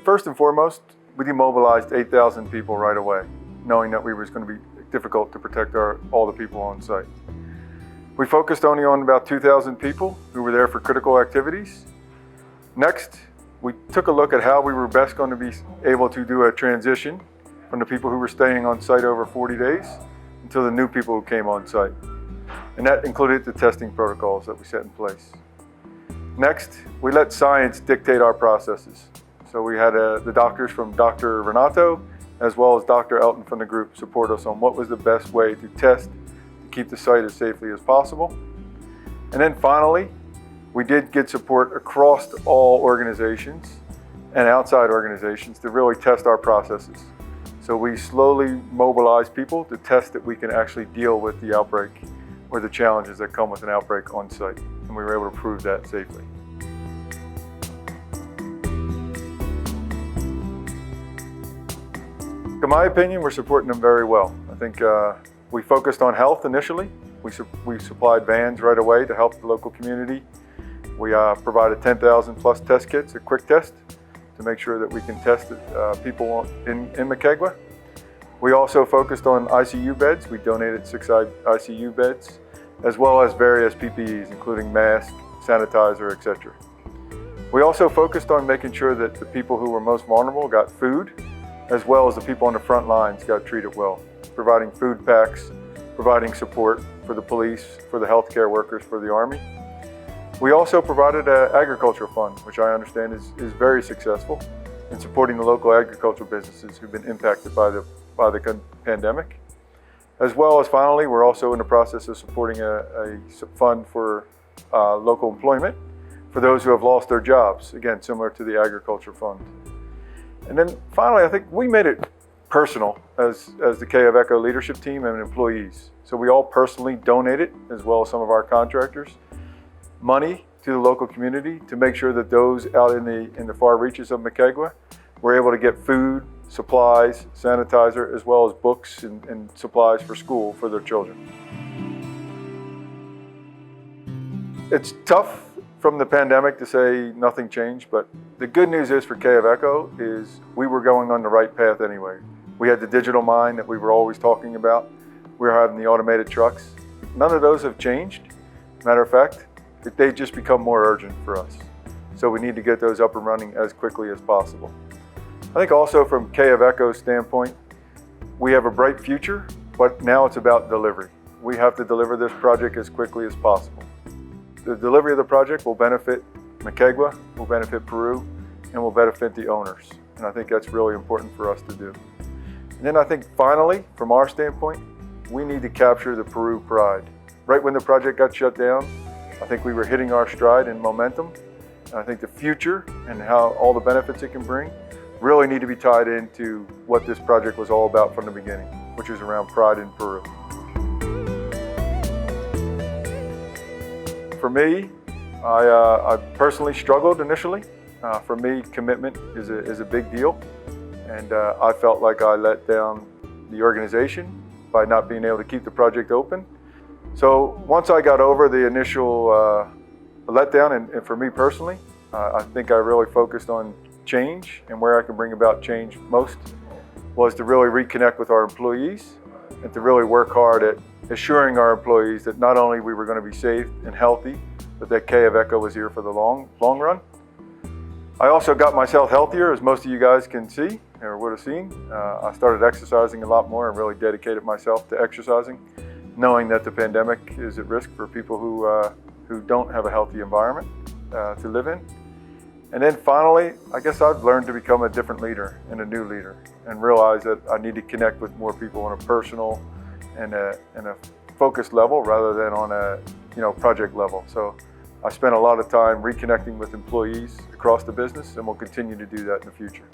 First and foremost, we demobilized 8,000 people right away, knowing that we was going to be difficult to protect all the people on site. We focused only on about 2,000 people who were there for critical activities. Next, we took a look at how we were best going to be able to do a transition from the people who were staying on site over 40 days until the new people who came on site. And that included the testing protocols that we set in place. Next, we let science dictate our processes. So we had the doctors from Dr. Renato, as well as Dr. Elton from the group, support us on what was the best way to test to keep the site as safely as possible. And then finally, we did get support across all organizations and outside organizations to really test our processes. So we slowly mobilized people to test that we can actually deal with the outbreak or the challenges that come with an outbreak on site. And we were able to prove that safely. In my opinion, we're supporting them very well. I think we focused on health initially. We supplied vans right away to help the local community. We provided 10,000 plus test kits, a quick test, to make sure that we can test people in Moquegua. We also focused on ICU beds. We donated 6 ICU beds, as well as various PPEs, including masks, sanitizer, etc. We also focused on making sure that the people who were most vulnerable got food, as well as the people on the front lines got treated well, providing food packs, providing support for the police, for the healthcare workers, for the Army. We also provided an agricultural fund, which I understand is very successful in supporting the local agricultural businesses who've been impacted by the pandemic. As well as finally, we're also in the process of supporting a fund for local employment for those who have lost their jobs, again, similar to the agriculture fund. And then finally, I think we made it personal as the Quellaveco leadership team and employees. So we all personally donated, as well as some of our contractors, money to the local community to make sure that those out in the far reaches of Moquegua were able to get food, supplies, sanitizer, as well as books and supplies for school for their children. It's tough from the pandemic to say nothing changed, but the good news is for Quellaveco is we were going on the right path anyway. We had the digital mine that we were always talking about. We were having the automated trucks. None of those have changed. Matter of fact, they just become more urgent for us. So we need to get those up and running as quickly as possible. I think also from Quellaveco's standpoint, we have a bright future, but now it's about delivery. We have to deliver this project as quickly as possible. The delivery of the project will benefit Moquegua, will benefit Peru, and will benefit the owners. And I think that's really important for us to do. And then I think finally, from our standpoint, we need to capture the Peru pride. Right when the project got shut down, I think we were hitting our stride in momentum. And I think the future and how all the benefits it can bring really need to be tied into what this project was all about from the beginning, which is around pride in Peru. For me, I personally struggled initially. For me, commitment is a big deal. And I felt like I let down the organization by not being able to keep the project open. So once I got over the initial letdown, and for me personally, I think I really focused on change, and where I can bring about change most was to really reconnect with our employees and to really work hard at assuring our employees that not only we were going to be safe and healthy, but that Quellaveco was here for the long run. I also got myself healthier, as most of you guys can see or would have seen. I started exercising a lot more and really dedicated myself to exercising, knowing that the pandemic is at risk for people who don't have a healthy environment to live in. And then finally, I guess I've learned to become a different leader and a new leader, and realize that I need to connect with more people on a personal and a focused level rather than on a project level. So I spent a lot of time reconnecting with employees across the business, and will continue to do that in the future.